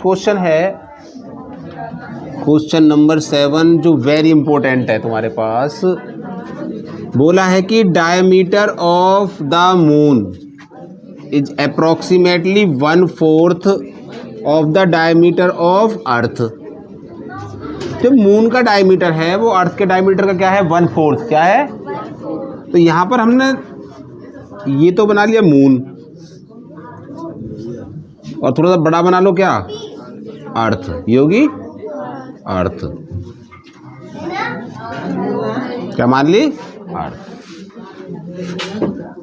Question है, question number 7 जो very important है तुम्हारे पास। बोला है कि diameter of the moon is approximately 1/4 of the diameter of earth. जो मून का डायमीटर है वो अर्थ के डायमीटर का क्या है, 1/4 क्या है। तो यहाँ पर हमने ये तो बना लिया मून, और थोड़ा सा बड़ा बना लो क्या, अर्थ, ये होगी अर्थ, क्या मान ली, अर्थ।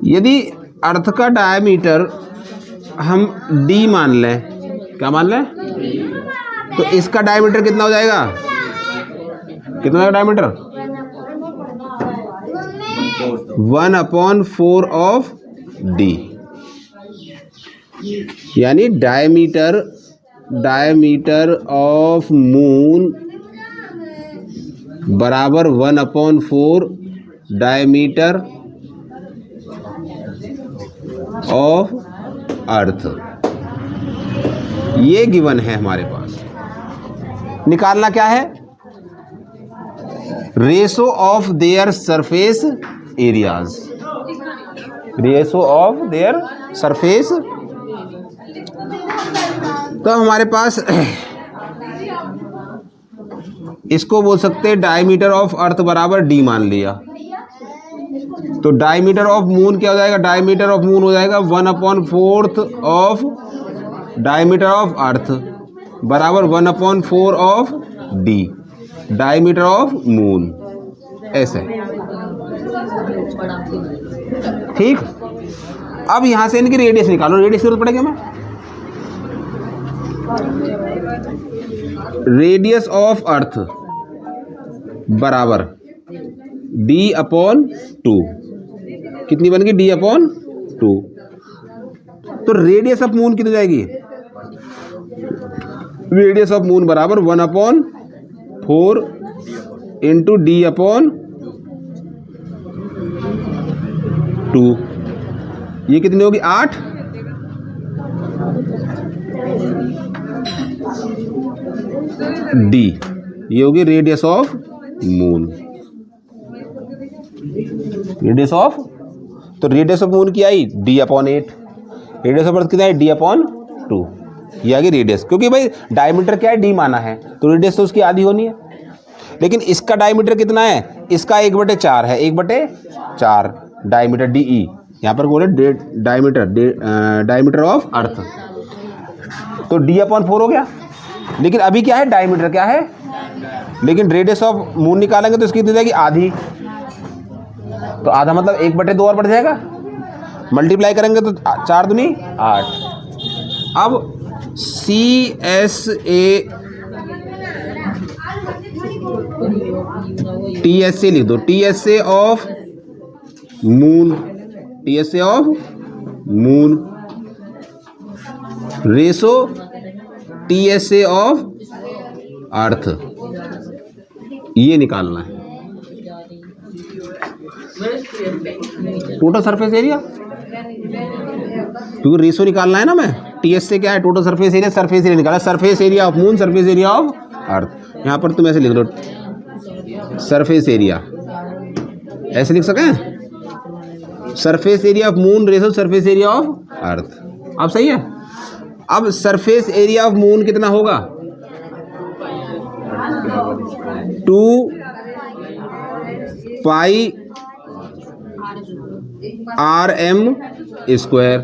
यदि अर्थ का डायमीटर हम d मान लें, क्या मान लें, तो इसका डायमीटर कितना हो जाएगा, कितना हो जाएगा डायमीटर, 1/4 ऑफ d, यानी डायमीटर ऑफ मून बराबर 1/4 डायमीटर ऑफ अर्थ। ये गिवन है हमारे पास। निकालना क्या है, ratio of their surface areas, ratio of their surface. तो हमारे पास इसको बोल सकते हैं डायमीटर ऑफ अर्थ बराबर d मान लिया। तो डायमीटर ऑफ मून क्या हो जाएगा, डायमीटर ऑफ मून हो जाएगा 1/4 ऑफ डायमीटर ऑफ अर्थ बराबर 1/4 of d, diameter of moon, ऐसे। ठीक, अब यहां से इनकी रेडियस निकालो, रेडियस की जरूरत पड़ेगी हमें। रेडियस ऑफ अर्थ बराबर d/2, कितनी बन गई, d/2। तो रेडियस ऑफ मून कितनी जाएगी, रेडियस ऑफ मून बराबर 1/4 इंटू d/2। ये कितनी होगी, 8। d, ये होगी radius of moon, radius of, तो रेडियस ऑफ मून की आई d/8, रेडियस ऑफ अर्थ कितना है, d/2। ये आ गई रेडियस, क्योंकि भाई डायमीटर क्या है, d माना है, तो रेडियस तो उसकी आधी होनी है। लेकिन इसका डायमीटर कितना है, इसका 1/4 है, 1/4 डायमीटर de, यहाँ पर बोले डायमीटर ऑफ अर्थ, तो d/4 हो गया। लेकिन अभी क्या है, डायमीटर क्या है, लेकिन रेडियस ऑफ मून निकालेंगे तो इसकी कितनी जाएगी, आधी। तो आधा मतलब 1/2 और बढ़ जाएगा, मल्टीप्लाई करेंगे तो 4 दूनी 8। अब TSA लिख दो, TSA of moon, TSA of moon ratio TSA of earth, ये निकालना है। टोटल सरफेस एरिया, क्योंकि रेशो निकालना है ना, मैं TSA क्या है, total surface area, surface area निकाला, surface area of moon, surface area of earth. यहाँ पर तुम ऐसे लिख दो, सरफेस एरिया, ऐसे लिख सकें, surface area of moon ratio surface area of अर्थ। अब सही है। अब सरफेस एरिया ऑफ मून कितना होगा, 2 पाई RM स्क्वायर,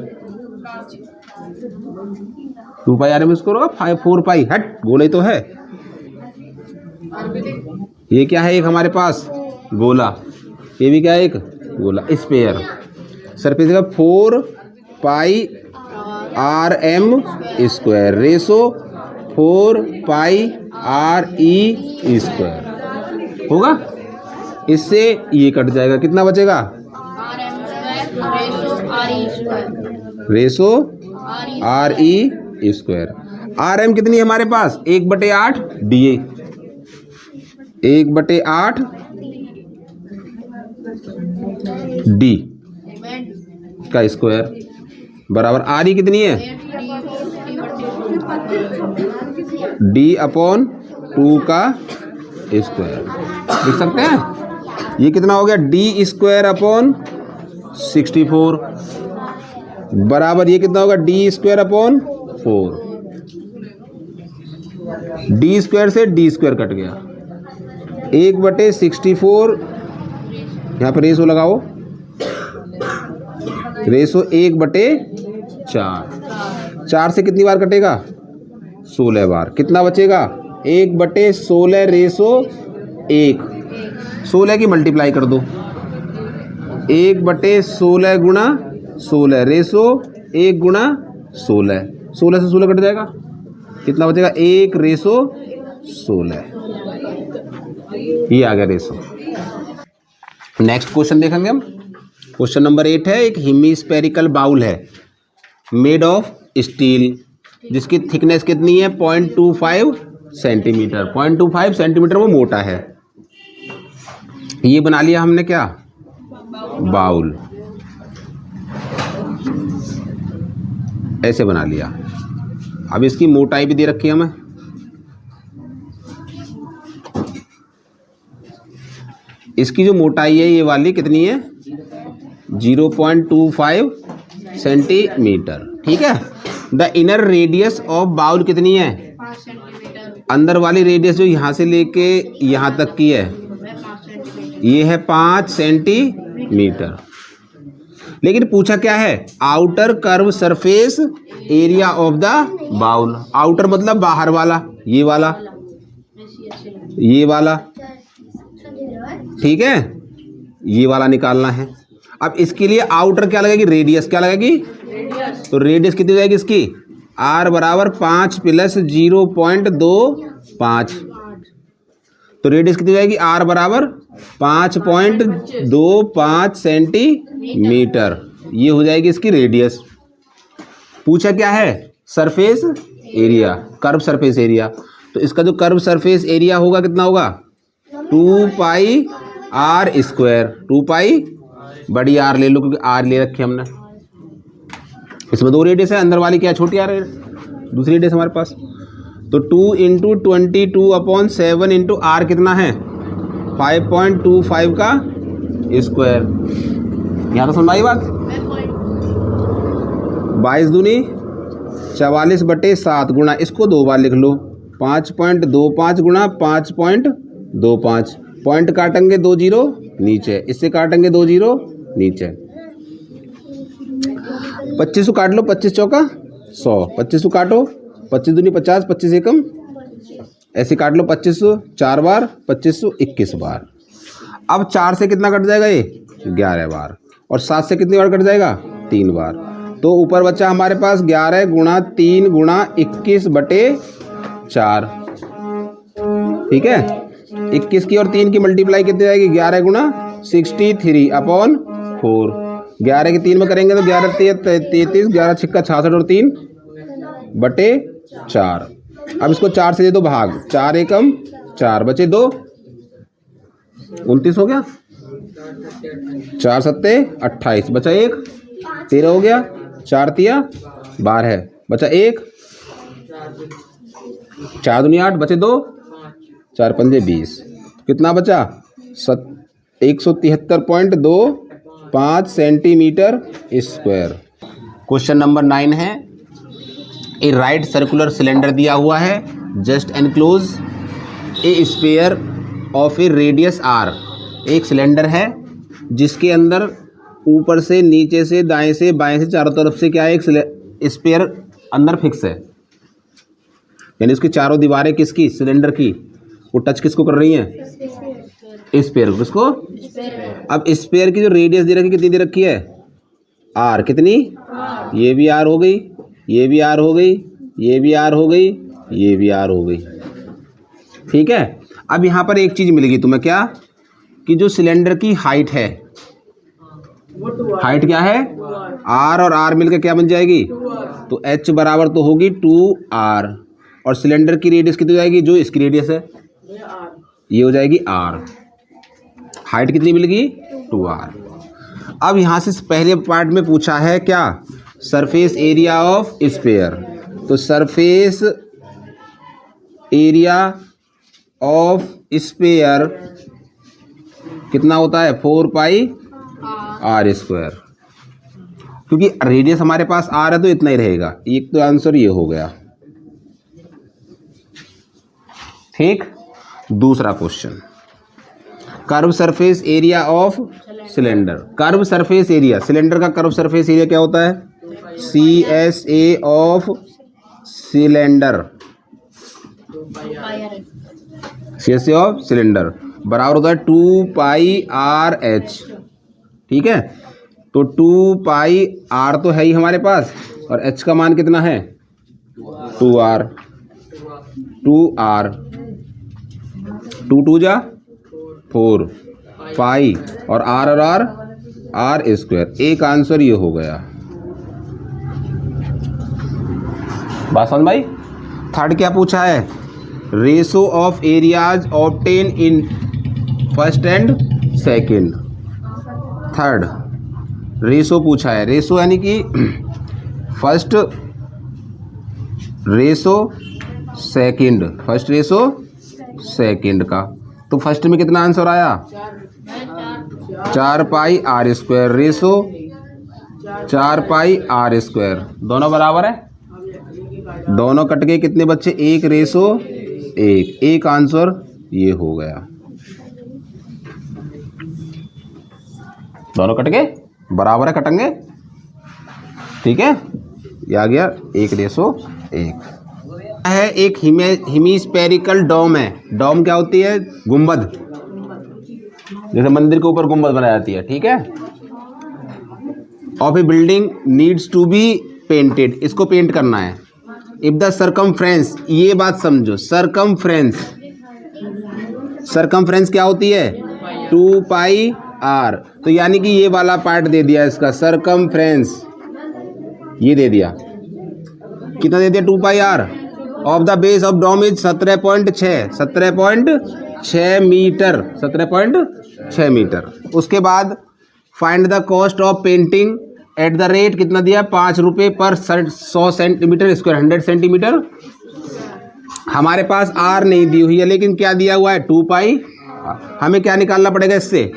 2 पाई RM स्क्वायर होगा, 4 पाई, हट गोला तो है। ये क्या है, एक हमारे पास गोला, ये भी क्या है, एक गोला, स्फीयर। सरफेस का 4 पाई RM स्क्वायर रेशो 4 पाई RE स्क्वायर होगा। इससे ये कट जाएगा, कितना बचेगा, रेशो RE स्क्वायर। RM कितनी है हमारे पास, 1/8 DA, 1/8 D का स्क्वायर बराबर RE कितनी है, डी अपॉन 2 का स्क्वायर। लिख सकते हैं ये कितना हो गया, डी स्क्वायर अपॉन 64 बराबर ये कितना होगा, D square upon 4। D square से डी स्क्वायर कट गया, 1/64। यहाँ पर रेशो लगाओ, रेशो 1/4। 4 से कितनी बार कटेगा, 16 बार। कितना बचेगा, 1/16 रेशो 1। 16 की मल्टीप्लाई कर दो, 1/16 गुणा 16 रेशो 1 गुणा 16। 16 से 16 कट जाएगा, कितना बचेगा, 1 रेशो 16। ये आ गया रेशो। नेक्स्ट क्वेश्चन देखेंगे हम। क्वेश्चन नंबर 8 है, एक हेमिस्फेरिकल बाउल है मेड ऑफ स्टील जिसकी थिकनेस कितनी है, 0.25 सेंटीमीटर। 0.25 सेंटीमीटर वो मोटा है। ये बना लिया हमने क्या, बाउल, ऐसे बना लिया। अब इसकी मोटाई भी दे रखी है हमें, इसकी जो मोटाई है ये वाली कितनी है, 0.25 सेंटीमीटर। ठीक है। The inner radius of bowl कितनी है, 5 सेंटीमीटर। अंदर वाली रेडियस जो यहाँ से लेके यहाँ तक की है ये है 5 सेंटीमीटर। लेकिन पूछा क्या है, outer curve surface area of the bowl. Outer मतलब बाहर वाला, ये वाला, ये वाला, ठीक है, ये वाला निकालना है। अब इसके लिए आउटर क्या लगेगी, रेडियस क्या लगेगी, तो रेडियस कितनी हो जाएगी इसकी, r बराबर 5 + 0.25। तो रेडियस कितनी हो जाएगी, r बराबर 5.25 सेंटीमीटर। ये हो जाएगी इसकी रेडियस। पूछा क्या है, surface area, curve surface area. तो इसका जो कर्व सरफेस एरिया होगा कितना होगा, 2πr²। 2π बड़ी आर ले लो क्योंकि आर ले रखी हमने। इसमें 2 रेडियस है, अंदर वाली क्या छोटी आर है, दूसरी रेडियस हमारे पास। तो 2 × 22/7 × r कितना है, 5.25 का स्क्वायर। यहाँ तो समझ आई बात। 22 दूनी 44/7 गुणा, इसको 2 बार लिख लो, 5.25 गुणा 5.25। पॉइंट काटेंगे 2 0 नीचे, इससे काटेंगे 2 0 नीचे। 25 काट लो, 25 चौका 100, 25 काटो, 25 दूनी 50, 25 एकम, ऐसे काट लो 25 4 बार, 25 21 बार। अब 4 से कितना कट जाएगा, ये 11 बार, और 7 से कितनी बार कट जाएगा, 3 बार। तो ऊपर बच्चा हमारे पास 11 × 3 × 21/4। ठीक है। 21 की और 3 की मल्टीप्लाई कितनी जाएगी, 11 × 63/4। 11 की 3 में करेंगे तो 11 × 33, 11 × 6 = 66 और 3/4। अब इसको 4 से दे दो भाग, 4 एकम 4 बचे 2, 29 हो गया, 4 7 28 बचा 1, 13 हो गया, 4 3 12 बचा 1, 4 दूनी 8 बचे 2, 4 5 20। कितना बचा, 173.25 सेंटीमीटर स्क्वायर। क्वेश्चन नंबर 9 है, ए राइट सर्कुलर सिलेंडर दिया हुआ है, just enclose A sphere of A radius r। एक सिलेंडर है जिसके अंदर ऊपर से, नीचे से, दाएं से, बाएं से, चारों तरफ से क्या है, एक स्फीयर अंदर फिक्स है। यानी उसकी चारों दीवारें किसकी, सिलेंडर की, वो टच किसको कर रही हैं, स्फीयर को। किसको, अब स्फीयर की जो रेडियस दे रखी, कितनी दे रखी है, r। कितनी, ये भी r हो गई, ये भी r हो गई, ये भी r हो गई, ये भी r हो गई। ठीक है। अब यहाँ पर एक चीज़ मिलेगी तुम्हें, क्या, कि जो सिलेंडर की हाइट है, हाइट क्या है, r और r मिलकर क्या बन जाएगी, तो h बराबर तो होगी 2r, और सिलेंडर की रेडियस कितनी हो जाएगी, जो इसकी रेडियस है ये हो जाएगी r। हाइट कितनी मिलेगी, 2r। अब यहाँ से पहले पार्ट में पूछा है क्या, सरफेस एरिया ऑफ स्फीयर। तो सरफेस एरिया ऑफ स्फीयर कितना होता है 4 पाई आर स्क्वायर, क्योंकि रेडियस हमारे पास आर है तो इतना ही रहेगा। एक तो आंसर ये हो गया। ठीक, दूसरा question, curve surface area of cylinder. Curve surface area, cylinder का कर्व सरफेस एरिया क्या होता है? CSA of cylinder, CSA of cylinder बराबर होता है 2 पाई आर एच। ठीक है, तो 2 पाई आर तो है ही हमारे पास, और एच का मान कितना है 2R। 2R 2 2 जा 4 पाई और आर स्क्वायर। एक आंसर ये हो गया। बात समझ भाई। थर्ड क्या पूछा है? Ratio of areas obtain in first and second. Third ratio पूछा है। रेशो यानी कि first ratio second, first ratio second का। तो फर्स्ट में कितना आंसर आया? 4 pi R square. Ratio 4 pi R square, दोनों बराबर है, दोनों कट गए, कितने बच्चे? 1 रेशो 1। एक आंसर ये हो गया। दोनों कट गए, बराबर है, कटेंगे। ठीक है, ये आ गया 1 रेशो 1 है। एक हेमिस्फेरिकल डोम है। डोम क्या होती है? गुंबद, जैसे मंदिर के ऊपर गुंबद बनाई जाती है। ठीक है, of a building needs to be painted, इसको पेंट करना है। इफ द सरकमफ्रेंस, ये बात समझो, सरकमफ्रेंस, सरकमफ्रेंस क्या होती है? 2 पाई आर। तो यानी कि ये वाला पार्ट दे दिया इसका, सरकमफ्रेंस ये दे दिया। कितना दे दिया? 2 pi R. Of the base of dome is 17.6 metre, 17.6 metre. उसके बाद find the cost of painting at the rate, कितना दिया? 5 रुपये पर 100 सेंटीमीटर स्क्वायर, 100 सेंटीमीटर। हमारे पास आर नहीं दी हुई है, लेकिन क्या दिया हुआ है? 2 पाई। हमें क्या निकालना पड़ेगा इससे?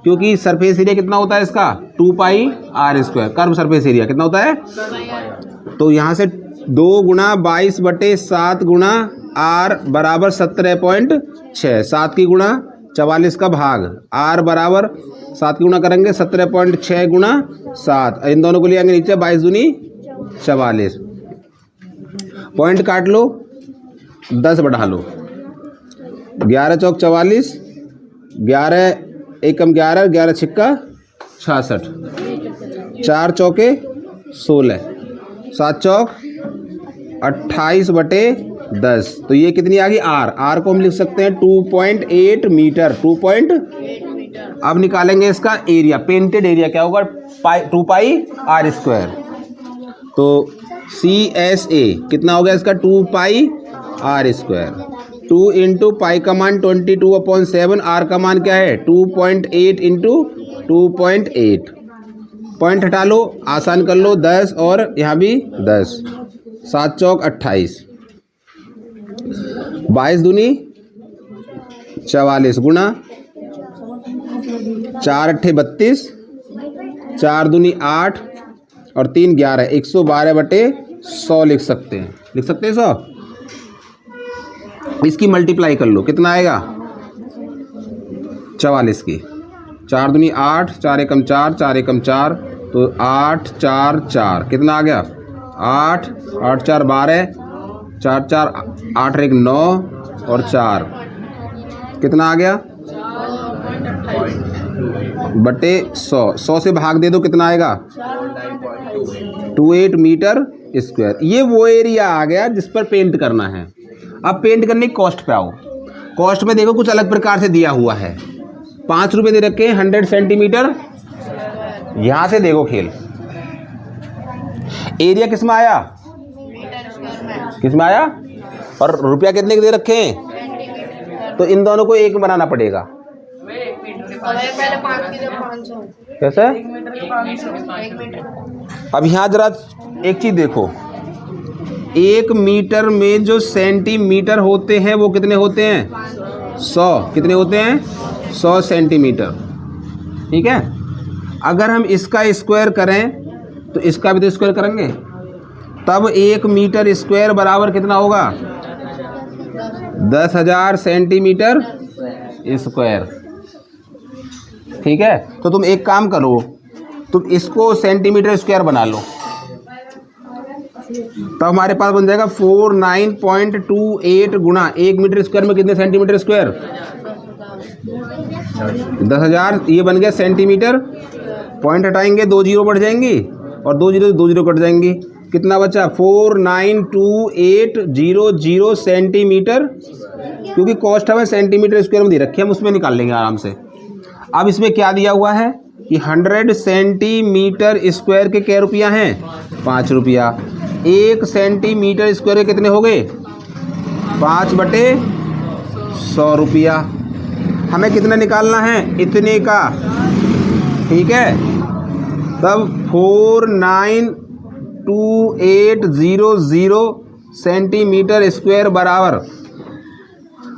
क्योंकि सरफेस एरिया कितना होता है इसका? 2 pi R square. Curve surface area कितना होता है? तो यहाँ से 2 गुणा 22/7 गुणा आर बराबर 17.6, 7 की गुणा 44 का भाग, आर बराबर 7 की गुणा करेंगे 17.6 गुणा 7, इन दोनों को ले आएंगे नीचे, 22 दूनी 44। पॉइंट काट लो, 10 बढ़ा लो, 11 चौक 44, 11 एकम 11, 11 छिक्का 66, 4 चौके 16, 7 चौक 28/10। तो ये कितनी आ गई? आर को हम लिख सकते हैं 2.8 मीटर। 2.8। अब निकालेंगे इसका एरिया, पेंटेड एरिया क्या होगा? 2 पाई आर स्क्वायर। तो CSA कितना हो गया इसका? 2 pi R square. 2 into pi का मान 22/7, आर का मान क्या है? 2.8 इंटू 2.8। पॉइंट हटा लो, आसान कर लो, 10 और यहाँ भी 10, 7 चौक 28, 22 दूनी 44 गुणा 4 अट्ठे 32, 4 दूनी 8 और 3 11, 112/100 लिख सकते हैं। लिख सकते हैं 100। इसकी मल्टीप्लाई कर लो, कितना आएगा? 44 की। 4 दूनी 8, 4 एकम 4, 4 एकम 4, तो 8 4 4, कितना आ गया? 8 8 4 12, 4 4 8 1 9 और 4, कितना आ गया? बटे 100। 100 से भाग दे दो, कितना आएगा? 28 मीटर स्क्वायर। ये वो एरिया आ गया जिस पर पेंट करना है। अब पेंट करने की कॉस्ट पे आओ। कॉस्ट में देखो कुछ अलग प्रकार से दिया हुआ है। 5 रुपये दे रखे हैं 100 सेंटीमीटर। यहाँ से देखो खेल, एरिया किस में आया? किस में आया? और रुपया कितने के दे रखे हैं? तो इन दोनों को एक बनाना पड़ेगा। कैसे? अब यहाँ जरा एक चीज देखो, 1 मीटर में जो सेंटीमीटर होते हैं वो कितने होते हैं? 100। कितने होते हैं? 100 सेंटीमीटर। ठीक है। अगर हम इसका स्क्वायर करें तो इसका भी तो स्क्वायर करेंगे, तब 1 मीटर स्क्वायर बराबर कितना होगा? 10,000 सेंटीमीटर स्क्वायर। ठीक है। तो तुम एक काम करो, तुम इसको सेंटीमीटर स्क्वायर बना लो, तो हमारे पास बन जाएगा 49.28 गुणा 1 मीटर स्क्वायर में कितने सेंटीमीटर स्क्वायर? 10,000। ये बन गया सेंटीमीटर। पॉइंट हटाएंगे, 2 जीरो बढ़ जाएंगी और 2 जीरो कट जाएंगी। कितना बचा? 492800 सेंटीमीटर, क्योंकि कॉस्ट हमें सेंटीमीटर स्क्वायर में दे रखी है, हम उसमें निकाल लेंगे आराम से। अब इसमें क्या दिया हुआ है कि 100 सेंटीमीटर स्क्वायर के क्या रुपया हैं? 5 रुपया। 1 सेंटीमीटर स्क्वायर के कितने हो गए? 5/100 रुपया। हमें कितना निकालना है? इतने का। ठीक है। तब 492,800 सेंटीमीटर स्क्वायर बराबर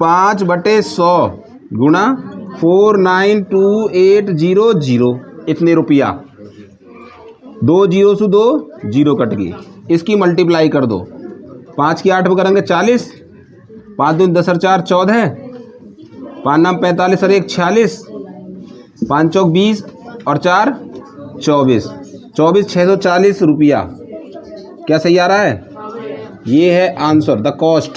5/100 गुणा 492,800, इतने रुपया। 2 जीरो से 2 जीरो कट गई। इसकी मल्टीप्लाई कर दो। 5 की 8 में करेंगे 40, 5 दूनी 10 और 4 14, 5 नाम 45 और 1 46, 5 चौक 20 और 4 24, 640 रुपया। क्या सही आ रहा है? ये है आंसर, द कॉस्ट।